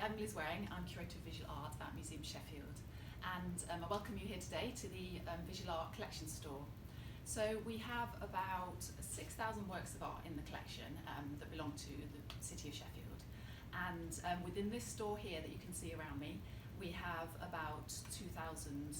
I'm Liz Waring, I'm Curator of Visual Art at Museums Sheffield, and I welcome you here today to the Visual Art Collection store. So we have about 6,000 works of art in the collection that belong to the city of Sheffield, and within this store here that you can see around me, we have about 2,000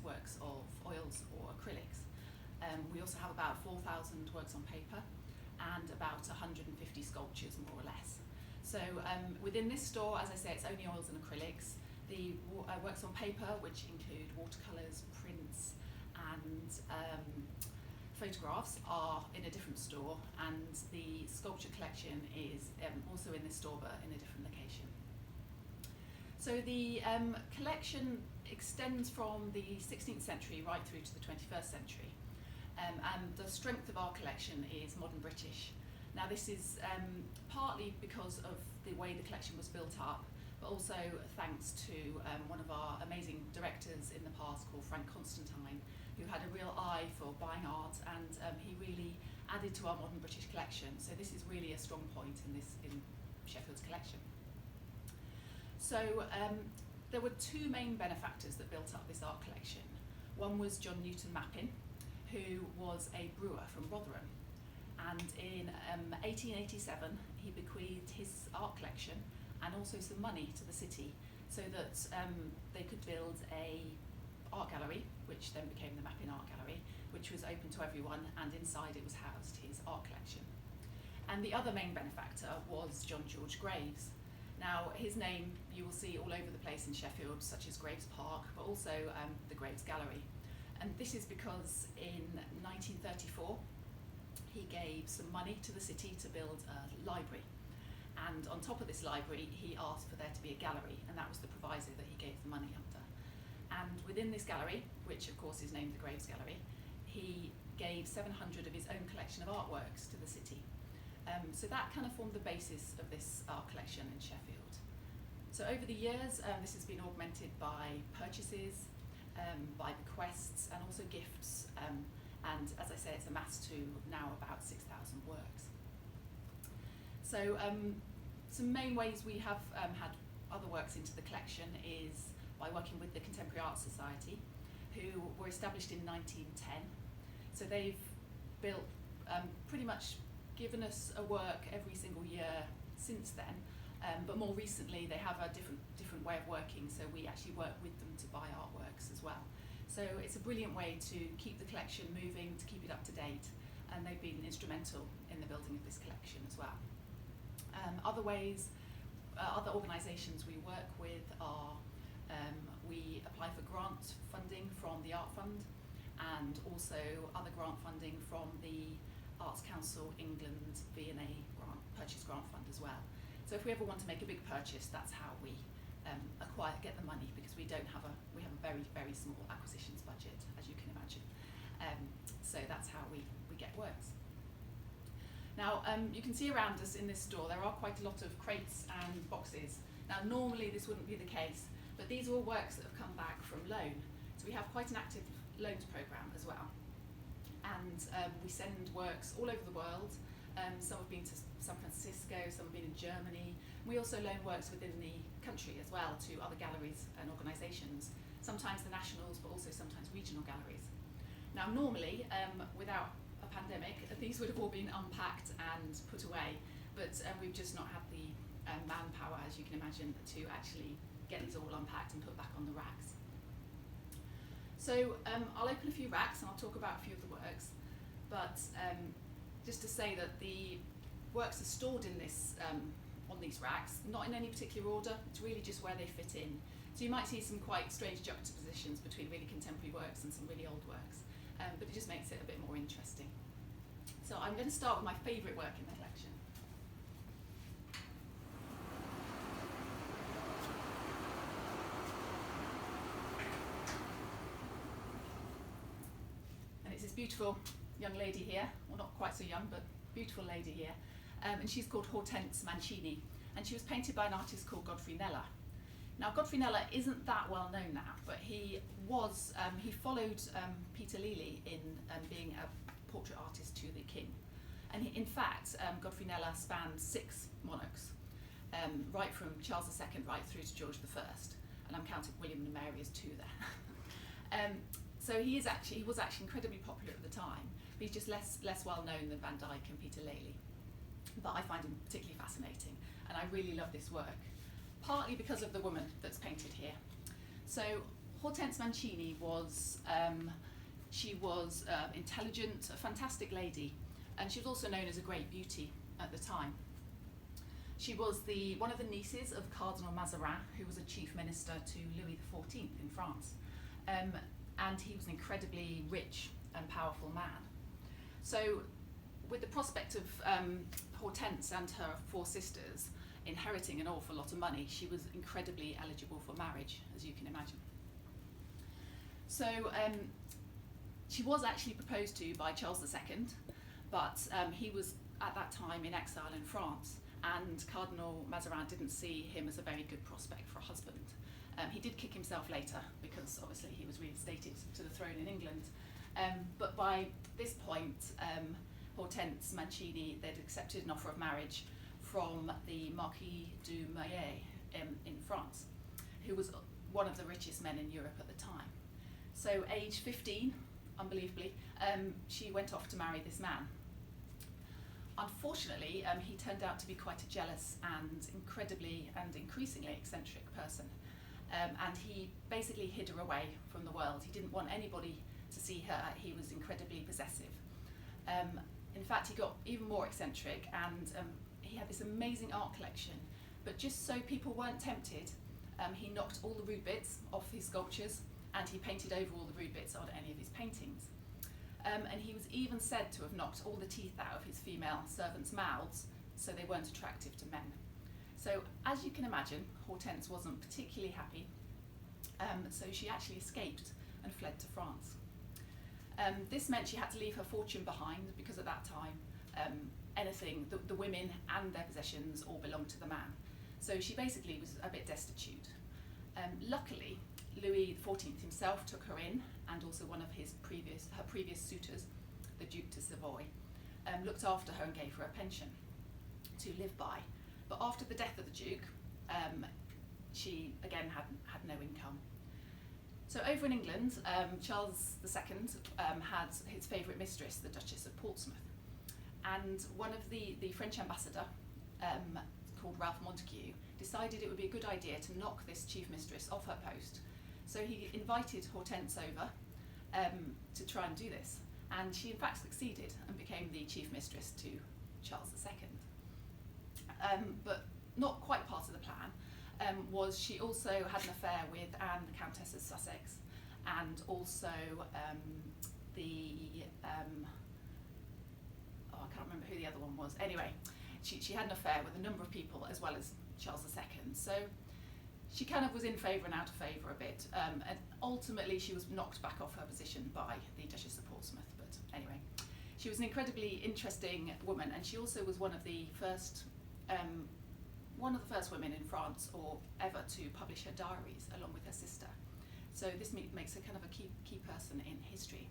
works of oils or acrylics. We also have about 4,000 works on paper and about 150 sculptures, more or less. So within this store, as I say, it's only oils and acrylics. The works on paper, which include watercolours, prints and photographs, are in a different store, and the sculpture collection is also in this store but in a different location. So the collection extends from the 16th century right through to the 21st century, and the strength of our collection is modern British. Now this is partly because of the way the collection was built up, but also thanks to one of our amazing directors in the past called Frank Constantine, who had a real eye for buying art, and he really added to our modern British collection. So this is really a strong point in Sheffield's collection. So there were two main benefactors that built up this art collection. One was John Newton Mappin, who was a brewer from Rotherham. And in 1887, he bequeathed his art collection and also some money to the city so that they could build a art gallery, which then became the Mappin Art Gallery, which was open to everyone, and inside it was housed his art collection. And the other main benefactor was John George Graves. Now, his name you will see all over the place in Sheffield, such as Graves Park, but also the Graves Gallery. And this is because in 1934, he gave some money to the city to build a library, and on top of this library he asked for there to be a gallery, and that was the proviso that he gave the money under. And within this gallery, which of course is named the Graves Gallery, he gave 700 of his own collection of artworks to the city. So that kind of formed the basis of this art collection in Sheffield. So over the years this has been augmented by purchases, by bequests and also gifts, and as I say, it's amassed to now about 6,000 works. So some main ways we have had other works into the collection is by working with the Contemporary Art Society, who were established in 1910. So they've built, pretty much given us a work every single year since then, but more recently they have a different way of working, so we actually work with them to buy artworks as well. So it's a brilliant way to keep the collection moving, to keep it up to date, and they've been instrumental in the building of this collection as well. Other ways, other organisations we work with are, we apply for grant funding from the Art Fund, and also other grant funding from the Arts Council England V&A Purchase Grant Fund as well. So if we ever want to make a big purchase, that's how we get the money, because we have a very, very small acquisitions budget, as you can imagine. So that's how we get works. Now you can see around us in this store there are quite a lot of crates and boxes. Now normally this wouldn't be the case, but these are all works that have come back from loan. So we have quite an active loans programme as well. And we send works all over the world. Some have been to San Francisco, some have been in Germany. We also loan works within the country as well to other galleries and organisations, sometimes the nationals, but also sometimes regional galleries. Now normally, without a pandemic, these would have all been unpacked and put away, but we've just not had the manpower, as you can imagine, to actually get these all unpacked and put back on the racks. So I'll open a few racks and I'll talk about a few of the works, but just to say that the works are stored in this on these racks, not in any particular order, it's really just where they fit in. So you might see some quite strange juxtapositions between really contemporary works and some really old works, but it just makes it a bit more interesting. So I'm going to start with my favourite work in the collection. And it's this beautiful young lady here, well not quite so young, but beautiful lady here, and she's called Hortense Mancini, and she was painted by an artist called Godfrey Kneller. Now Godfrey Kneller isn't that well known now, but he followed Peter Lely in being a portrait artist to the king. And in fact, Godfrey Kneller spanned 6 monarchs. right from Charles II right through to George I, and I'm counting William and Mary as two there. So he was actually incredibly popular at the time, but he's just less well known than Van Dyck and Peter Lely. But I find him particularly fascinating, and I really love this work, partly because of the woman that's painted here. So Hortense Mancini was intelligent, a fantastic lady, and she was also known as a great beauty at the time. She was one of the nieces of Cardinal Mazarin, who was a chief minister to Louis XIV in France, and he was an incredibly rich and powerful man. So with the prospect of Hortense and her four sisters inheriting an awful lot of money, she was incredibly eligible for marriage, as you can imagine. So she was actually proposed to by Charles II, but he was at that time in exile in France, and Cardinal Mazarin didn't see him as a very good prospect for a husband. He did kick himself later, because obviously he was reinstated to the throne in England. But by this point, Hortense Mancini, they'd accepted an offer of marriage from the Marquis du Maillet in France, who was one of the richest men in Europe at the time. So age 15, unbelievably, she went off to marry this man. Unfortunately, he turned out to be quite a jealous and increasingly eccentric person. And he basically hid her away from the world. He didn't want anybody to see her. He was incredibly possessive. In fact, he got even more eccentric, and he had this amazing art collection. But just so people weren't tempted, he knocked all the root bits off his sculptures, and he painted over all the root bits on any of his paintings. And he was even said to have knocked all the teeth out of his female servants' mouths, so they weren't attractive to men. So, as you can imagine, Hortense wasn't particularly happy, so she actually escaped and fled to France. This meant she had to leave her fortune behind, because at that time, the women and their possessions all belonged to the man. So she basically was a bit destitute. Luckily, Louis XIV himself took her in, and also one of her previous suitors, the Duke de Savoy, looked after her and gave her a pension to live by. But after the death of the Duke, she again had no income. So over in England, Charles II had his favourite mistress, the Duchess of Portsmouth, and one of the French ambassador, called Ralph Montague, decided it would be a good idea to knock this chief mistress off her post. So he invited Hortense over to try and do this, and she in fact succeeded and became the chief mistress to Charles II. But not quite part of the plan was she also had an affair with Anne, the Countess of Sussex, and also I can't remember who the other one was. Anyway, she had an affair with a number of people as well as Charles II. So she kind of was in favour and out of favour a bit, and ultimately she was knocked back off her position by the Duchess of Portsmouth. But anyway, she was an incredibly interesting woman, and she also was one of the first women in France or ever to publish her diaries along with her sister. So this makes her kind of a key person in history.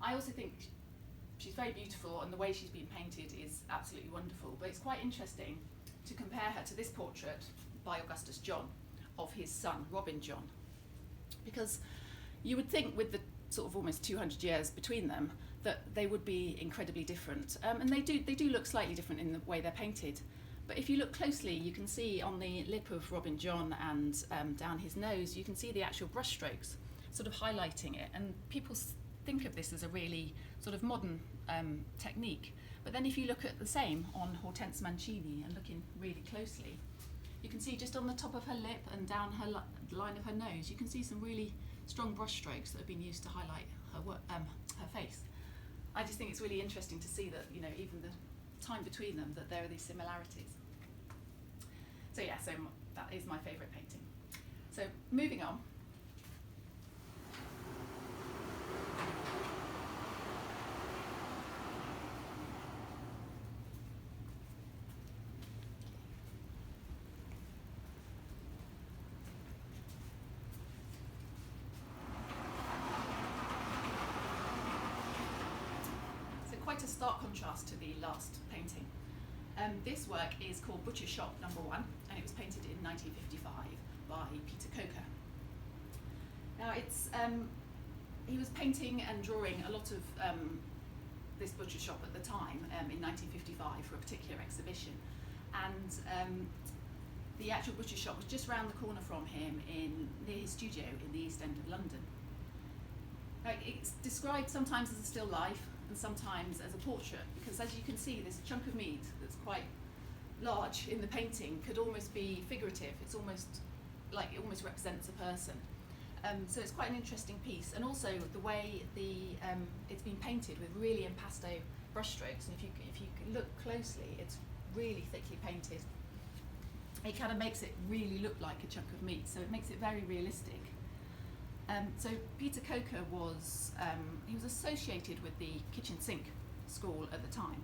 I also think she's very beautiful, and the way she's been painted is absolutely wonderful, but it's quite interesting to compare her to this portrait by Augustus John of his son, Robin John, because you would think with the sort of almost 200 years between them that they would be incredibly different, and they do look slightly different in the way they're painted. But if you look closely, you can see on the lip of Robin John and down his nose, you can see the actual brush strokes sort of highlighting it, and people think of this as a really sort of modern technique. But then if you look at the same on Hortense Mancini and looking really closely, you can see just on the top of her lip and down her line of her nose, you can see some really strong brush strokes that have been used to highlight her face. I just think it's really interesting to see that, you know, even the time between them, that there are these similarities. So yeah, so that is my favourite painting. So moving on. Quite a stark contrast to the last painting. This work is called Butcher Shop Number 1, and it was painted in 1955 by Peter Coker. Now he was painting and drawing a lot of this butcher shop at the time in 1955 for a particular exhibition, and the actual butcher shop was just round the corner from him near his studio in the East End of London. Now, it's described sometimes as a still life and sometimes as a portrait, because as you can see, this chunk of meat that's quite large in the painting could almost be figurative. It's almost like it almost represents a person. So it's quite an interesting piece, and also the way it's been painted with really impasto brushstrokes. And if you look closely, it's really thickly painted. It kind of makes it really look like a chunk of meat, so it makes it very realistic. So Peter Coker was associated with the kitchen sink school at the time.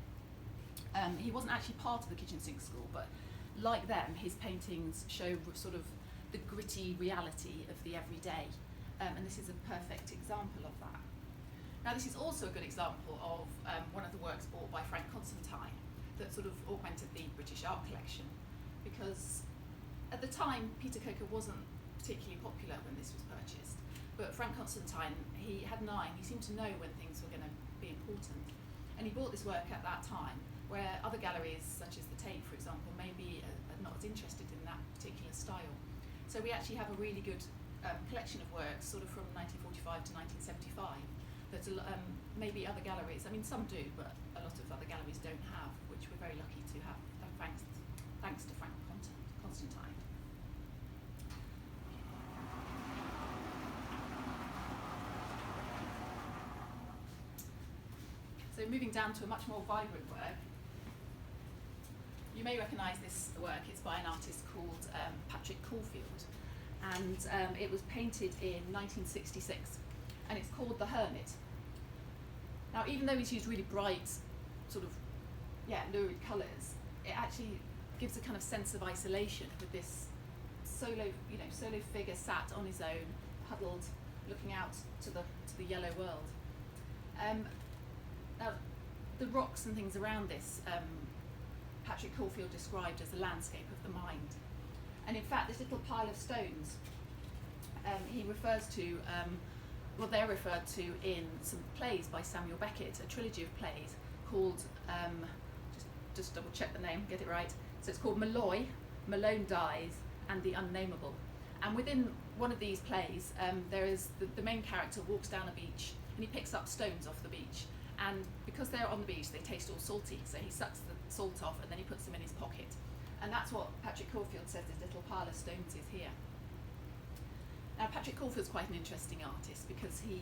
He wasn't actually part of the kitchen sink school, but like them, his paintings show sort of the gritty reality of the everyday, and this is a perfect example of that. Now, this is also a good example of one of the works bought by Frank Constantine that sort of augmented the British art collection, because at the time Peter Coker wasn't particularly popular when this was purchased, but Frank Constantine, he had an eye, and he seemed to know when things were going to be important, and he bought this work at that time, where other galleries, such as the Tate, for example, maybe are not as interested in that particular style. So we actually have a really good collection of works, sort of from 1945 to 1975, that maybe other galleries, I mean some do, but a lot of other galleries don't have, which we're very lucky to have, thanks to Frank Constantine. So moving down to a much more vibrant work, you may recognise this work. It's by an artist called Patrick Caulfield, and it was painted in 1966, and it's called The Hermit. Now, even though he's used really bright, sort of, lurid colours, it actually gives a kind of sense of isolation with this solo figure sat on his own, huddled, looking out to the yellow world. Now, the rocks and things around this, Patrick Caulfield described as the landscape of the mind. And in fact, this little pile of stones, he refers to, they're referred to in some plays by Samuel Beckett, a trilogy of plays called, just double check the name, get it right. So it's called Malloy, Malone Dies, and The Unnameable. And within one of these plays, there is the main character walks down a beach and he picks up stones off the beach. And because they're on the beach, they taste all salty, so he sucks the salt off and then he puts them in his pocket. And that's what Patrick Caulfield says this little pile of stones is here. Now, Patrick Caulfield's quite an interesting artist because he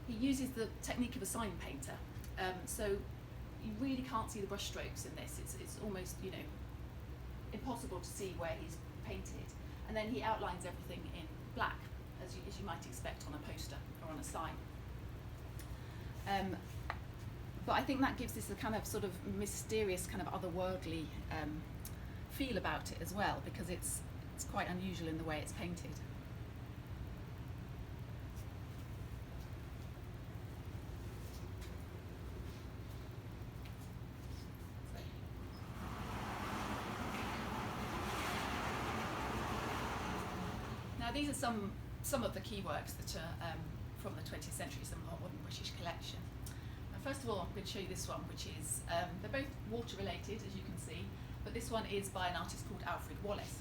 uses the technique of a sign painter. So you really can't see the brush strokes in this. It's almost, impossible to see where he's painted. And then he outlines everything in black, as you might expect on a poster or on a sign. But I think that gives this a kind of sort of mysterious, kind of otherworldly feel about it as well, because it's quite unusual in the way it's painted. Now, these are some of the key works that are from the 20th century, some of our modern British collection. First of all, I'm going to show you this one, which is, they're both water related, as you can see, but this one is by an artist called Alfred Wallace.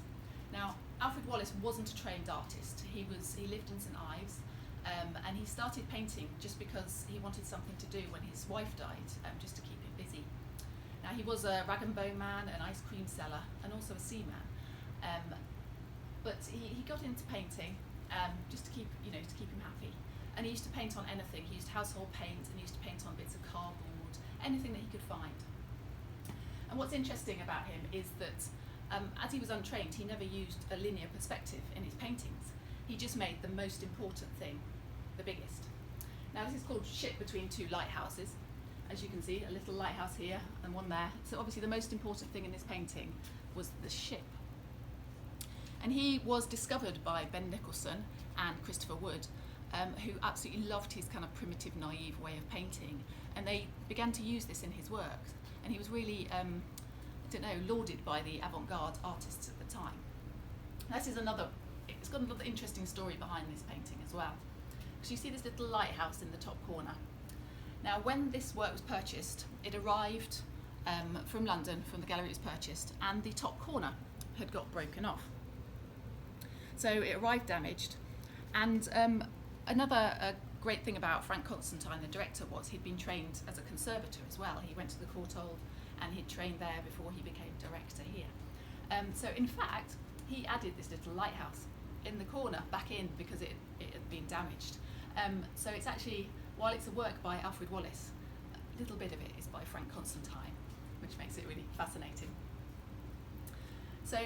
Now, Alfred Wallace wasn't a trained artist. He lived in St Ives, and he started painting just because he wanted something to do when his wife died, just to keep him busy. Now, he was a rag and bone man, an ice cream seller, and also a seaman. But he got into painting just to keep him happy. And he used to paint on anything. He used household paint, and he used to paint on bits of cardboard, anything that he could find. And what's interesting about him is that as he was untrained, he never used a linear perspective in his paintings. He just made the most important thing the biggest. Now, this is called Ship Between Two Lighthouses. As you can see, a little lighthouse here and one there. So obviously the most important thing in this painting was the ship. And he was discovered by Ben Nicholson and Christopher Wood, who absolutely loved his kind of primitive, naive way of painting. And they began to use this in his work. and he was really, lauded by the avant-garde artists at the time. This is it's got another interesting story behind this painting as well. So you see this little lighthouse in the top corner. Now, when this work was purchased, it arrived from London, from the gallery it was purchased, and the top corner had got broken off. So it arrived damaged. And another great thing about Frank Constantine, the director, was he'd been trained as a conservator as well. He went to the Courtauld and he'd trained there before he became director here. So in fact, he added this little lighthouse in the corner back in because it had been damaged. So it's actually, while it's a work by Alfred Wallace, a little bit of it is by Frank Constantine, which makes it really fascinating. So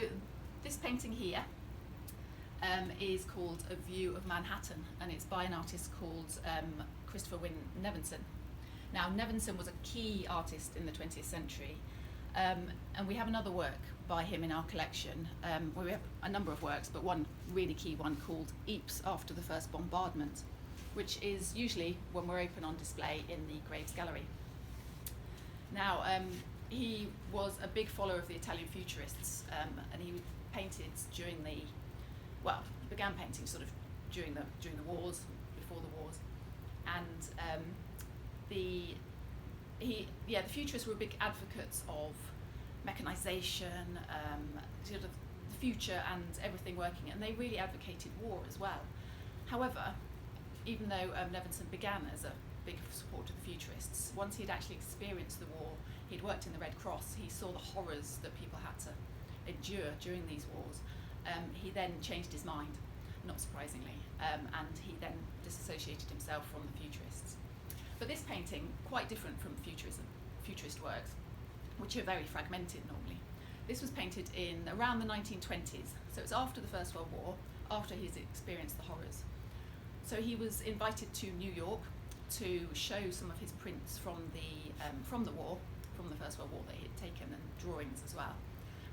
this painting here is called A View of Manhattan, and it's by an artist called Christopher Wynne Nevinson. Now, Nevinson was a key artist in the 20th century, and we have another work by him in our collection. Well, we have a number of works, but one really key one called Ypres After the First Bombardment, which is usually when we're open on display in the Graves Gallery. Now, he was a big follower of the Italian Futurists, and he painted during the, well, he began painting sort of during the wars, before the wars, and the Futurists were big advocates of mechanisation, sort of the future and everything working, and they really advocated war as well. However, even though Nevinson began as a big supporter of the Futurists, once he'd actually experienced the war, he'd worked in the Red Cross, he saw the horrors that people had to endure during these wars. He then changed his mind, not surprisingly, and he then disassociated himself from the Futurists. But this painting, quite different from Futurist works, which are very fragmented normally. This was painted in around the 1920s, so it's after the First World War, after he's experienced the horrors. So he was invited to New York to show some of his prints from the war, from the First World War that he had taken, and drawings as well.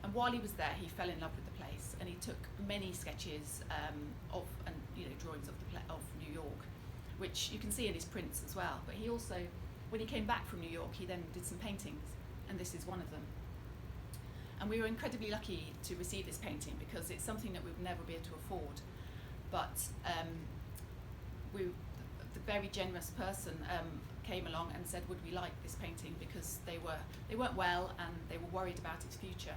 And while he was there, he fell in love with the place, and he took many sketches drawings of New York, which you can see in his prints as well. But he also, when he came back from New York, he then did some paintings, and this is one of them. And we were incredibly lucky to receive this painting because it's something that we would never be able to afford. But the very generous person came along and said, would we like this painting, because they weren't well and they were worried about its future.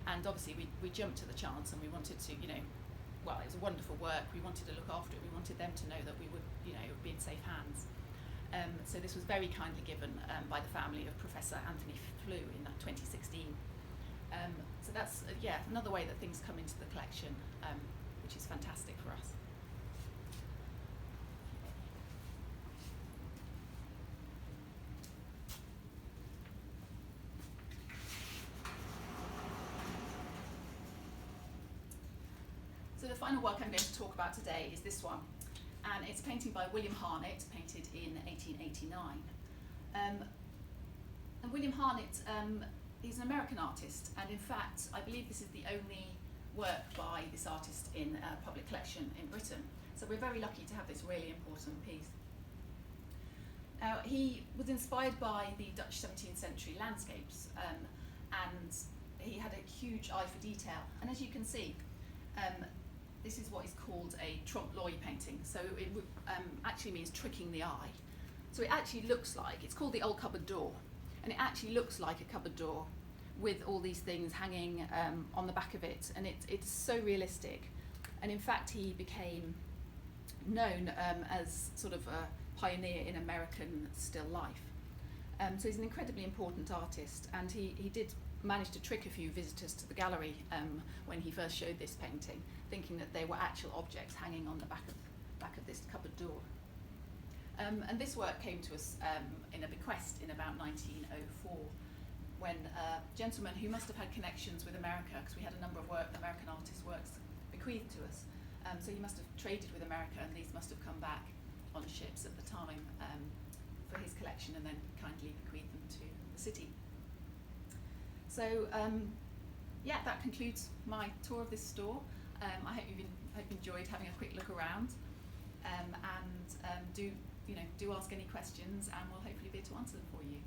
And obviously we jumped at the chance, and we wanted to, it was a wonderful work, we wanted to look after it, we wanted them to know that we would, it would be in safe hands. So this was very kindly given by the family of Professor Anthony Flew in 2016. So that's, another way that things come into the collection, which is fantastic for us. So the final work I'm going to talk about today is this one, and it's a painting by William Harnett, painted in 1889. And William Harnett, he's an American artist, and in fact, I believe this is the only work by this artist in a public collection in Britain. So we're very lucky to have this really important piece. He was inspired by the Dutch 17th century landscapes, and he had a huge eye for detail. And as you can see, this is what is called a trompe-l'oeil painting. So it actually means tricking the eye. So it actually looks like, it's called the old cupboard door, and it actually looks like a cupboard door with all these things hanging on the back of it, and it's so realistic. And in fact, he became known as sort of a pioneer in American still life. So he's an incredibly important artist, and he did manage to trick a few visitors to the gallery when he first showed this painting, thinking that they were actual objects hanging on the back of this cupboard door. And this work came to us in a bequest in about 1904, when a gentleman who must have had connections with America, because we had a number of American artists' works bequeathed to us, so he must have traded with America, and these must have come back on ships at the time for his collection, and then kindly bequeathed them to the city. So that concludes my tour of this store. I hope you've enjoyed having a quick look around, and do ask any questions, and we'll hopefully be able to answer them for you.